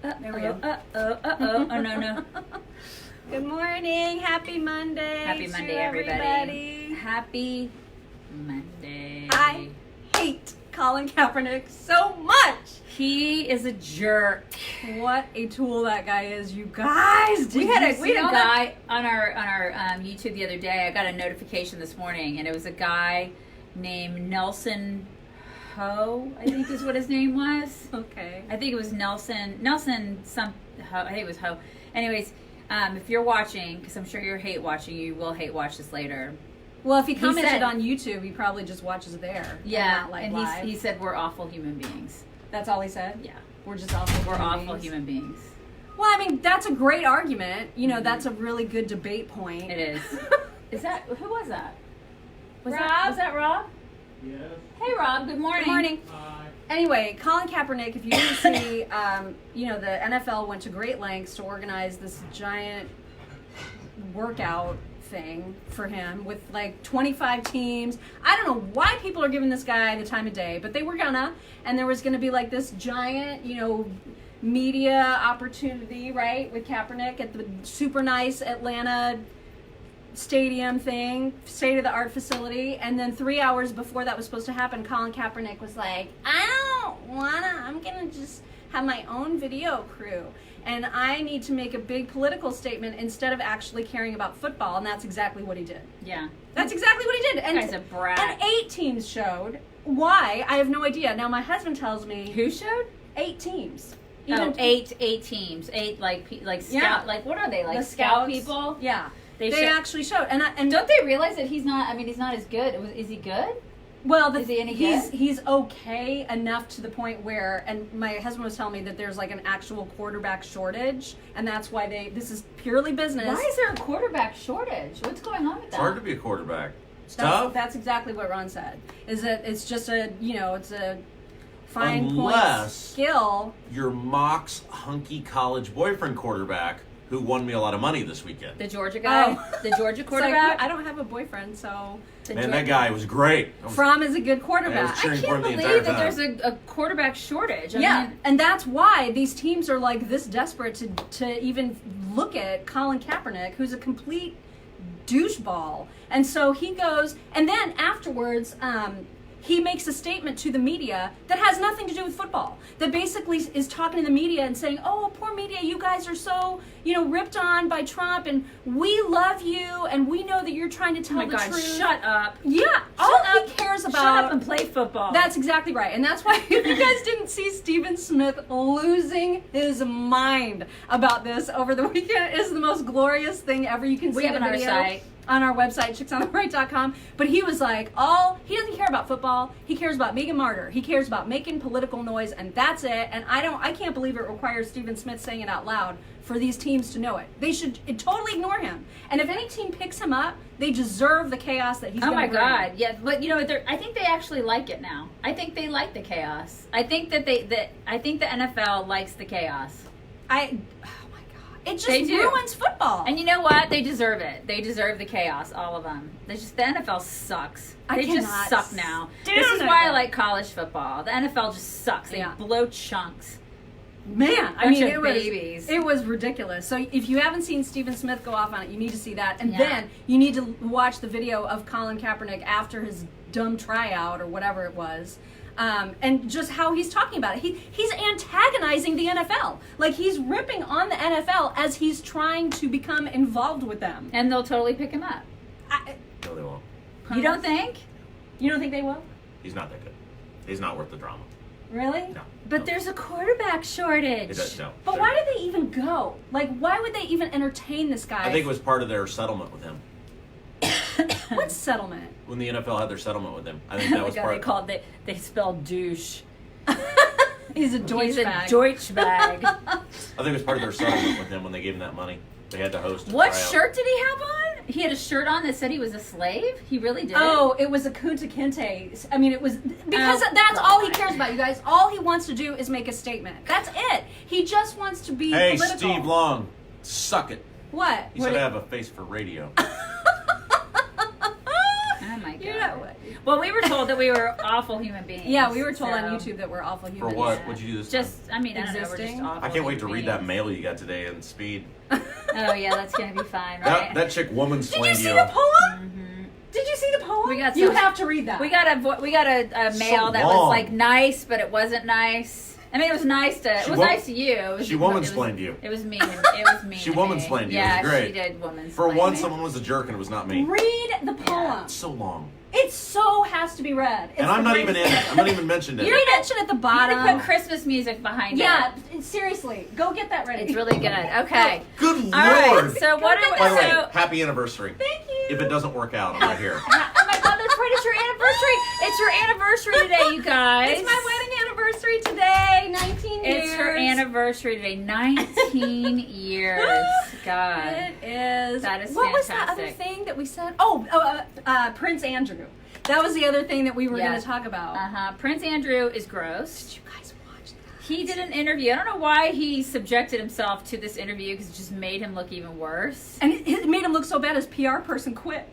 There we go. Oh, no. Good morning. Happy Monday. Happy Monday, everybody. Happy Monday. I hate Colin Kaepernick so much. He is a jerk. What a tool that guy is, you guys. We had a guy on our YouTube the other day. I got a notification this morning, and it was a guy named Nelson Ho, I think is what his name was. Okay. I think it was Nelson some. I think it was Ho. Anyways, if you're watching, because I'm sure you're hate watching, you will hate watch this later. Well, if he commented on YouTube, he probably just watches there. Yeah, and not live. He said we're awful human beings. That's all he said? Yeah. We're just awful We're human awful beings. human beings. Well, I mean, that's a great argument. You know, that's a really good debate point. It is. Who was that? Was Rob? that Rob? Yes. Hey, Rob. Good morning. Good morning. Hi. Anyway, Colin Kaepernick, if you didn't see, the NFL went to great lengths to organize this giant workout thing for him with like 25 teams. I don't know why people are giving this guy the time of day, but they were and there was gonna be like this giant, media opportunity, right, with Kaepernick at the super nice Atlanta stadium thing, state-of-the-art facility, and then 3 hours before that was supposed to happen, Colin Kaepernick was like, I'm gonna just have my own video crew, and I need to make a big political statement instead of actually caring about football, and that's exactly what he did. Yeah. That's exactly what he did. And, Guy's a brat. and 8 teams showed. Why? I have no idea. Now, my husband tells me... Who showed? 8 teams. Eight teams. 8 like scout. Yeah. Like what are they, like The scout scouts. people? Yeah. They showed- actually showed. And don't they realize that he's not? I mean, he's not as good. Is he good? Well, is he any good? He's okay enough to the point where, and my husband was telling me that there's like an actual quarterback shortage, and that's why this is purely business. Why is there a quarterback shortage? What's going on with that? It's hard to be a quarterback. It's tough. That's exactly what Ron said. Is that it's just it's a fine point Unless skill. your Mox hunky college boyfriend quarterback who won me a lot of money this weekend. The Georgia guy, the Georgia It's quarterback. like, I don't have a boyfriend, so Man, that guy was great. Fromm is a good quarterback. I cheering for can't him the believe entire that time. there's a quarterback shortage. I mean, And that's why these teams are like this desperate to even look at Colin Kaepernick, who's a complete doucheball. And so he goes, and then afterwards, he makes a statement to the media that has nothing to do with football. That basically is talking to the media and saying, "Oh, poor media, you guys are so, ripped on by Trump, and we love you, and we know that you're trying to tell oh my the God, truth." shut up. Yeah, all he cares about. Shut up and play football. That's exactly right. And that's why if you guys didn't see Stephen Smith losing his mind about this over the weekend, it is the most glorious thing ever. You can see We have the it on our video site. on our website, chicksontheright.com. But he was like, he doesn't care about football. He cares about being a martyr. He cares about making political noise, and that's it. And I can't believe it requires Stephen Smith saying it out loud for these teams to know it. They should totally ignore him. And if any team picks him up, they deserve the chaos that he's Oh going my to bring. God! Yeah, but I think they actually like it now. I think they like the chaos. I think I think the NFL likes the chaos. Oh my God. It just They do. ruins football. And you know what? They deserve it. They deserve the chaos, all of them. The NFL sucks. I They just cannot suck now. stand This is it. why I like college football. The NFL just sucks. They Yeah. blow chunks. Man, I Bunch mean, of babies. it was ridiculous. So if you haven't seen Stephen Smith go off on it, you need to see that. And Yeah. then you need to watch the video of Colin Kaepernick after his dumb tryout or whatever it was. And just how he's talking about it. He's antagonizing the NFL. Like, he's ripping on the NFL as he's trying to become involved with them. And they'll totally pick him up. No, they won't. You don't think? You don't think they will? He's not that good. He's not worth the drama. Really? No. But no. their quarterback shortage. It does, no. But why did they even go? Like, why would they even entertain this guy? I think it was part of their settlement with him. What settlement? When the NFL had their settlement with him, I think that was part. They spelled douche. He's a He's a Deutschbag. Deutsch bag. I think it was part of their settlement with him when they gave him that money. They had to host. a What tryout. shirt did he have on? He had a shirt on that said he was a slave? He really did? Oh, it was a Kunta Kinte. I mean, it was because Oh, that's all he God. cares about, you guys. All he wants to do is make a statement. That's it. He just wants to be Hey, political. Steve Long, suck it. What? He said I have a face for radio. Oh my Well, we were told that we were awful human beings. Yeah, we were told so- on YouTube that we're awful humans. For what? What'd you do this Just, I mean, I don't know, we're just Existing? awful. time? I can't wait to human read that beings. mail you got today in Speed. Oh yeah, that's gonna be fine, right? That chick woman Did you slayed see you. the poem? Did you see the poem? We got you some- have to read that. We got a mail that long. was like nice, but it wasn't nice. I mean, it was nice to. It was nice to you. It was, She woman-splained you. It was mean. It was mean. She to woman-splained me. you. It was Yeah, great. she did woman. For once, someone was a jerk and it was not me. Read the poem. It's so long. It so has to be read. It's And I'm the not even in greatest it. I'm not even mentioned in You it. mentioned at the You bottom. need to put Christmas music behind Yeah, it. seriously, go get that ready. It's really good. Okay. Good All right. Lord. So what are By the way, so? happy anniversary. Thank you. If it doesn't work out, I'm not here. Oh my God, that's right. It's your anniversary. It's your anniversary today, you guys. It's my wedding anniversary today. 19 years. It's her anniversary today. 19 years. God. It is. That is what was that other fantastic. thing that we said? Prince Andrew. That was the other thing that we were going to talk about. Prince Andrew is gross. Did you guys watch that? He did an interview. I don't know why he subjected himself to this interview because it just made him look even worse. And it made him look so bad his PR person quit.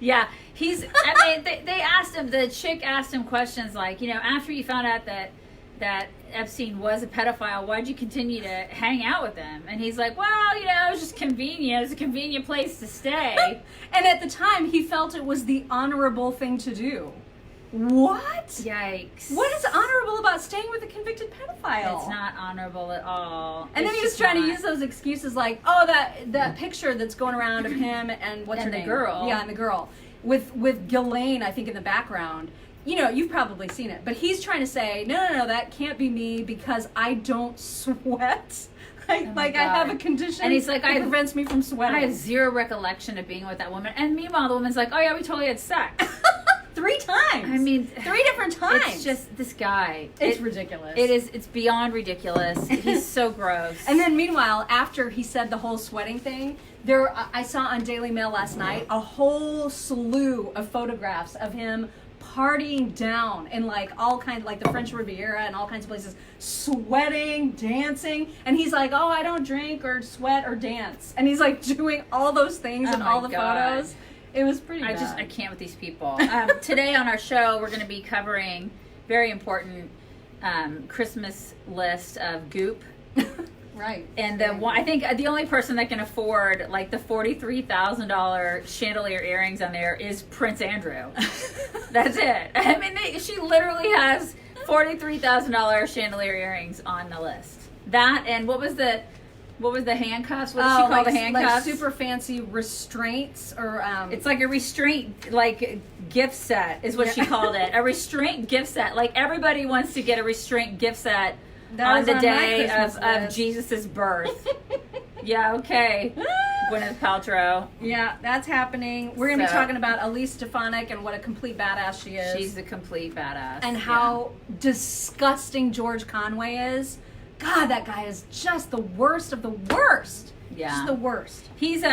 Yeah, I mean, they asked him, the chick asked him questions like, after you found out that Epstein was a pedophile, why'd you continue to hang out with him? And he's like, well, it was just convenient. It was a convenient place to stay. And at the time, he felt it was the honorable thing to do. What? Yikes. What is honorable about staying with a convicted pedophile? It's not honorable at all. And then he was trying to use those excuses like, that picture that's going around of him and what's And her the name? girl. Yeah, and the girl. With Ghislaine, I think, in the background. You've probably seen it. But he's trying to say, no, that can't be me because I don't sweat. I have a condition And he's like, that prevents me from sweating. I have zero recollection of being with that woman. And meanwhile, the woman's like, oh yeah, we totally had sex. 3 times. I mean, 3 different times. It's just this guy. It's ridiculous. It's beyond ridiculous. He's so gross. And then meanwhile, after he said the whole sweating thing, I saw on Daily Mail last night a whole slew of photographs of him partying down in all kinds, like the French Riviera and all kinds of places, sweating, dancing, and he's like, oh, I don't drink or sweat or dance, and he's like doing all those things in all the photos. It was pretty bad. I can't with these people. Today on our show, we're going to be covering very important Christmas list of goop. Right. And I think the only person that can afford the $43,000 chandelier earrings on there is Prince Andrew. That's it. I mean, she literally has $43,000 chandelier earrings on the list. That and what was the handcuffs? What did she call the handcuffs? Like super fancy restraints or It's like a restraint, gift set is what she called it. A restraint gift set. Like everybody wants to get a restraint gift set on the day of Jesus' birth. Yeah, okay. Gwyneth Paltrow. Yeah, that's happening. We're going to be So- talking about Elise Stefanik and what a complete badass she is. She's a complete badass. and how disgusting George Conway is. God, that guy is just the worst of the worst. Yeah. Just the worst. He's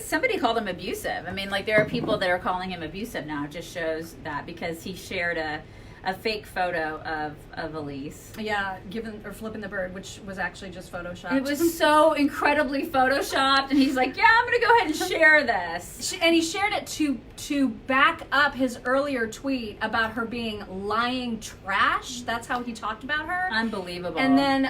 somebody called him abusive. I mean, there are people that are calling him abusive now. It just shows that because he shared a fake photo of Elise. Yeah, flipping the bird, which was actually just photoshopped. It was so incredibly photoshopped, and he's like, yeah, I'm going to go ahead and share this. And he shared it to back up his earlier tweet about her being lying trash. That's how he talked about her. Unbelievable. And then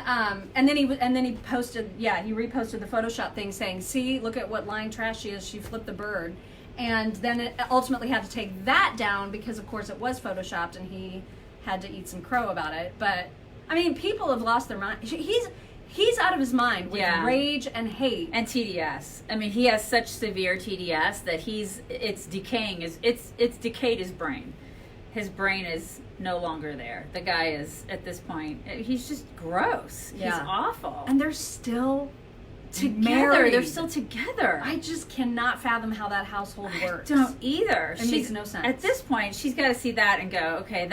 he posted, he reposted the Photoshop thing saying, "See, look at what lying trash she is. She flipped the bird." And then it ultimately had to take that down because, of course, it was photoshopped, and he had to eat some crow about it. But I mean, people have lost their mind. He's out of his mind with rage and hate and TDS. I mean, he has such severe TDS that it's decaying. It's decayed his brain. His brain is no longer there. The guy is at this point. He's just gross. Yeah. He's awful. and they're still together. married. They're still together. I just cannot fathom how that household works. Don't either. It makes no sense. At this point, she's got to see that and go, okay,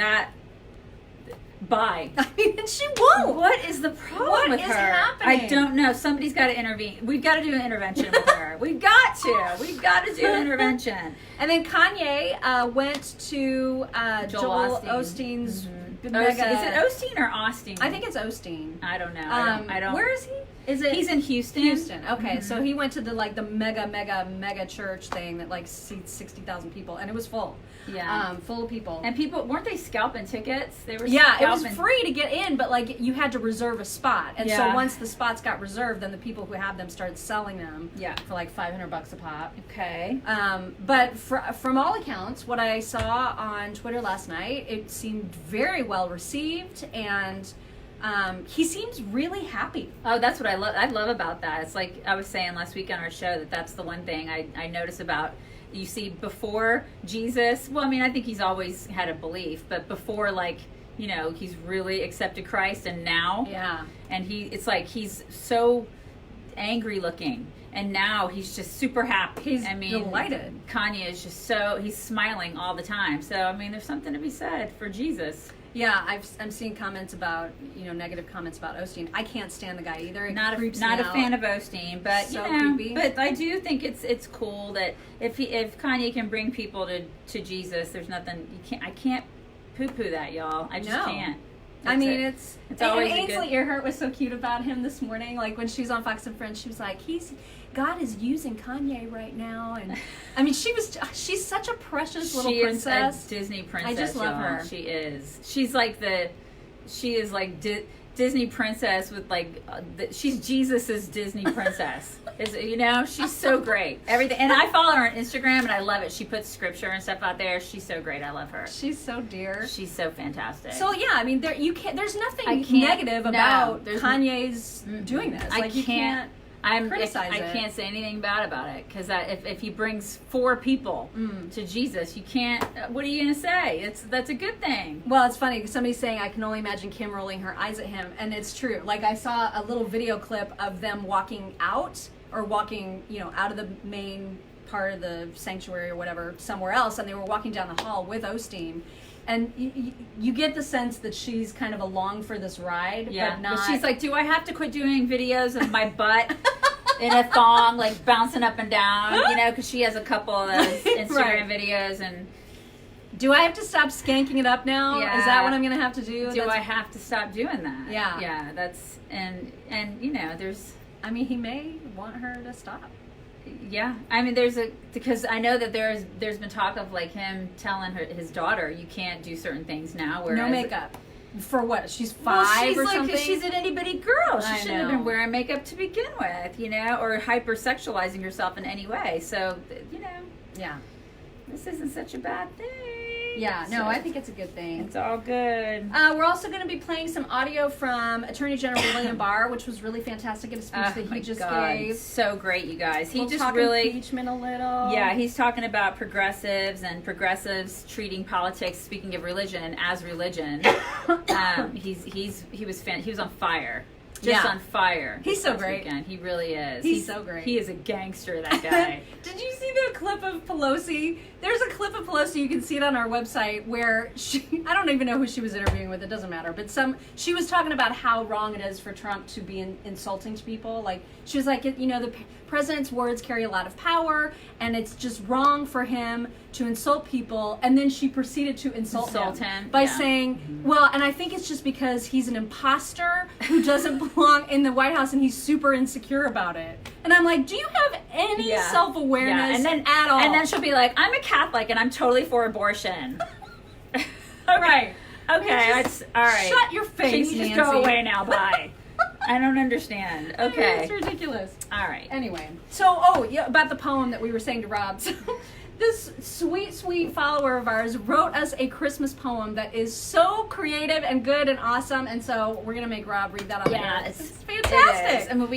bye. I mean, and she won't. What is the problem What with is her? happening? I don't know. Somebody's got to intervene. We've got to do an intervention with her. We've got to do an intervention. And then Kanye went to Joel Osteen. Osteen's mega. Is it Osteen or Austin? I think it's Osteen. I don't know. I don't. Where is he? Is it? He's in Houston. Houston. Okay, so he went to the mega church thing that like seats 60,000 people, and it was full. Yeah. Full of people. And people weren't they scalping tickets? They were. Yeah, it was scalping. free to get in, but like you had to reserve a spot, and so Yeah. once the spots got reserved, then the people who had them started selling them. Yeah. For like $500 a pop. Okay. But from all accounts, what I saw on Twitter last night, it seemed very well received, and he seems really happy. Oh, that's what I love. I love about that. It's like I was saying last week on our show that's the one thing I notice about. You see, before Jesus, well, I mean, I think he's always had a belief, but before, like, he's really accepted Christ, and now, Yeah. and it's like he's so angry looking, and now he's just super happy. He's I mean, delighted. Kanye is just he's smiling all the time. So, I mean, there's something to be said for Jesus. Yeah, I'm seeing comments about, negative comments about Osteen. I can't stand the guy either. It creeps Not me a out. fan of Osteen, but So creepy. but I do think it's cool that if Kanye can bring people to Jesus, there's nothing I can't poo-poo that, y'all. I just No. can't. I mean, it's and always a Ainsley good. Earhart was so cute about him this morning. Like when she was on Fox and Friends, she was like, God is using Kanye right now, and I mean, she's such a precious little She princess. is a Disney princess. I just love y'all. her. She is. She's like Disney princess with like she's Jesus's Disney princess. She's so great. Everything, and I follow her on Instagram, and I love it. She puts scripture and stuff out there. She's so great. I love her. She's so dear. She's so fantastic. So yeah, I mean, there's nothing I can't- negative no, about there's- Kanye's doing this. Like you can't. criticize I it. can't say anything bad about it because if he brings 4 people to Jesus, you can't. What are you gonna say? That's a good thing. Well, it's funny because somebody's saying I can only imagine Kim rolling her eyes at him, and it's true. Like I saw a little video clip of them walking out or walking, out of the main part of the sanctuary or whatever, somewhere else, and they were walking down the hall with Osteen. And you get the sense that she's kind of along for this ride, Yeah, but not. she's like, do I have to quit doing videos of my butt in a thong, like bouncing up and down? Because she has a couple of those Instagram Right. videos, and do I have to stop skanking it up now? Yeah. Is that what I'm going to have to do? do I have to stop doing that? Yeah. yeah. That's and there's. I mean, he may want her to stop. Yeah, I mean, because I know that there's been talk of like him telling his daughter you can't do certain things now. Whereas, No makeup. For what? She's 5 well, she's or like, something? she's an itty bitty girl. She I shouldn't have know. been wearing makeup to begin with, or hypersexualizing herself in any way. So, Yeah. this isn't such a bad thing. Yeah, no, So, I think it's a good thing. it's all good. We're also going to be playing some audio from Attorney General William Barr, which was really fantastic in a speech that he just gave. So great, you guys. He We'll just talk really. impeachment a little. Yeah, he's talking about progressives and progressives treating politics, speaking of religion, as religion. He was on fire. Just Yeah. on fire. He's this so past great. weekend. He really is. He's so great. He is a gangster, that guy. Did you see the clip of Pelosi? There's a clip of Pelosi, you can see it on our website, where I don't even know who she was interviewing with, it doesn't matter, but she was talking about how wrong it is for Trump to be insulting to people. Like, she was like, the president's words carry a lot of power, and it's just wrong for him to insult people. And then she proceeded to insult him by yeah. saying, well, and I think it's just because he's an imposter who doesn't belong in the White House, and he's super insecure about it. And I'm like, do you have any Yeah. self-awareness And then, at all? And then she'll be like, I'm a Catholic and I'm totally for abortion. right. Okay, all right. Shut your face, Can you just Nancy. go away now? Bye. I don't understand. Okay. It's ridiculous. All right. Anyway, so, about the poem that we were saying to Rob. So, this sweet, sweet follower of ours wrote us a Christmas poem that is so creative and good and awesome, and so we're going to make Rob read that on the air. It's fantastic. It is. I mean,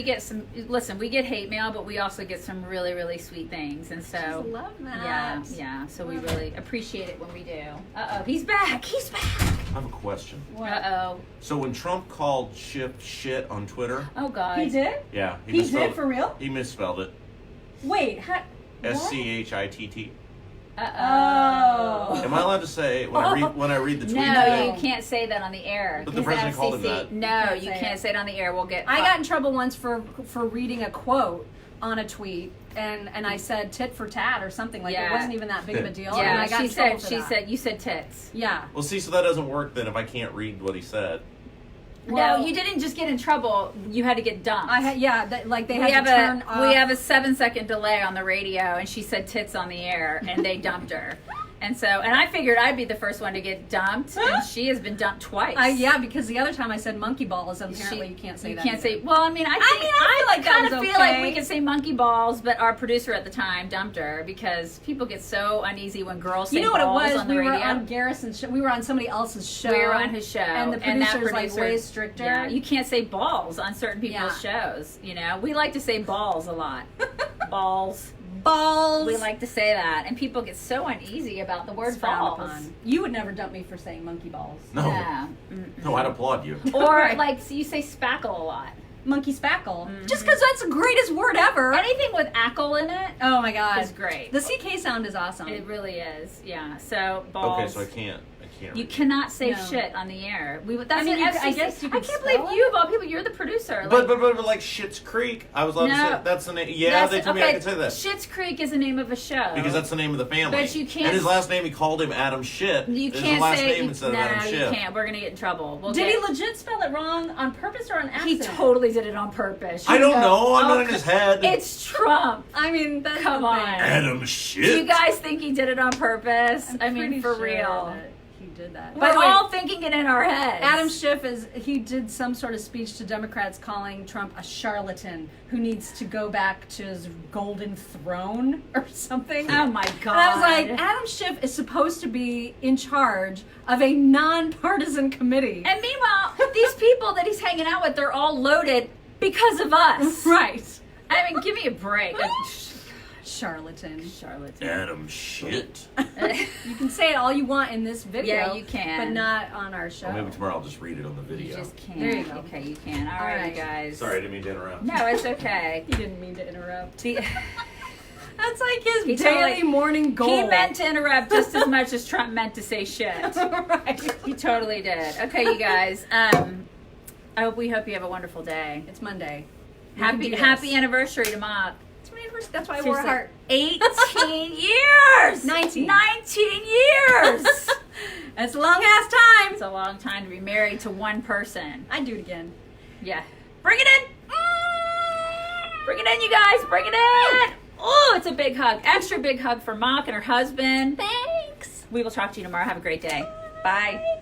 we get hate mail, but we also get some really, really sweet things, and so. I love that. Yeah, so we really appreciate it when we do. Uh-oh, he's back. I have a question. Uh-oh. So when Trump called Schiff shit on Twitter, Oh, God. He did? yeah, He did, for real? He misspelled it. Wait, what? SCHITT. Oh. Am I allowed to say when I read the tweet No, today? you can't say that on the air. But the president called him that. No, you say can't it. say it on the air. We'll get. I got in trouble once for reading a quote on a tweet, and I said tit for tat or something. Like, it Yeah. wasn't even that big of a deal. and Yeah, I got she in trouble said. for She that. said. You said tits. Yeah. Well, see, so that doesn't work then if I can't read what he said. Well, No, you didn't just get in trouble. You had to get dumped. I had, yeah, like they we had have to turn off. we have a 7-second delay on the radio, and she said tits on the air, and they dumped her. And I figured I'd be the first one to get dumped, and she has been dumped twice. Yeah, because the other time I said monkey balls, and apparently you can't say You that. can't either. say. Well, I mean, I feel like that kind was of feel okay. like we could say monkey balls, but our producer at the time dumped her because people get so uneasy when girls say You know what it balls was? on the We radio. were on Garrison's show. We were on somebody else's show. We were on his show, and the that producer's like way stricter. Yeah, you can't say balls on certain people's shows. You know, we like to say balls a lot. Balls. Balls. We like to say that, and people get so uneasy about the word It's frowned balls. upon. You would never dump me for saying monkey balls. No. Yeah. No, I'd applaud you. Or Right. like so you say spackle a lot. Monkey spackle. Just because that's the greatest word ever. Anything with ackle in it Oh my god. is great. The CK sound is awesome. It really is. Yeah. So balls. Okay, so I can't. You read. cannot say No. shit on the air. That's I mean, an you could- FCC. I guess you I could can't spell believe it. you of all people. You're the producer. But like Schitt's Creek, I was allowed to No. say that's the name. Yeah, they told me I could say that Schitt's Creek is the name of a show. because that's the name of the family. But you can't- And his last name, he called him Adam Shit. you Is can't his last say name instead no, of Adam you Schiff. can't. We're gonna get in trouble. Did he legit spell it wrong on purpose or on He accident? totally did it on purpose. I You don't know. I'm not in c- his head. It's Trump. I mean, that's Come the on. thing. Adam Shit. Do you guys think he did it on purpose? I'm I mean, pretty for sure real. that he did that. We're By the way, all thinking it in our heads. Adam Schiff he did some sort of speech to Democrats calling Trump a charlatan who needs to go back to his golden throne or something. Oh my god! And I was like, Adam Schiff is supposed to be in charge of a nonpartisan committee. and meanwhile, these people that he's hanging out with, they're all loaded because of us. Right. I mean, give me a break. Charlatan. Charlatan. Adam Shit. You can say it all you want in this video. Yeah, you can. But not on our show. Well, maybe tomorrow I'll just read it on the You video. just can't. There you go. Okay, you can. All All right, right. you guys. Sorry, I didn't mean to interrupt. No, it's okay. He didn't mean to interrupt. The- That's like his He daily totally- morning goal. He meant to interrupt just as much as Trump meant to say shit. Right. He totally did. Okay, you guys. We hope you have a wonderful day. It's Monday. We can do this. Happy anniversary to Mom. It's my anniversary. That's why I wore a heart. 18 years. 19. 19 years. That's a long ass time. It's a long time to be married to one person. I'd do it again. Yeah. Bring it in. Bring it in, you guys. Bring it in. Oh, it's a big hug. Extra big hug for Mock and her husband. Thanks. We will talk to you tomorrow. Have a great day. Bye.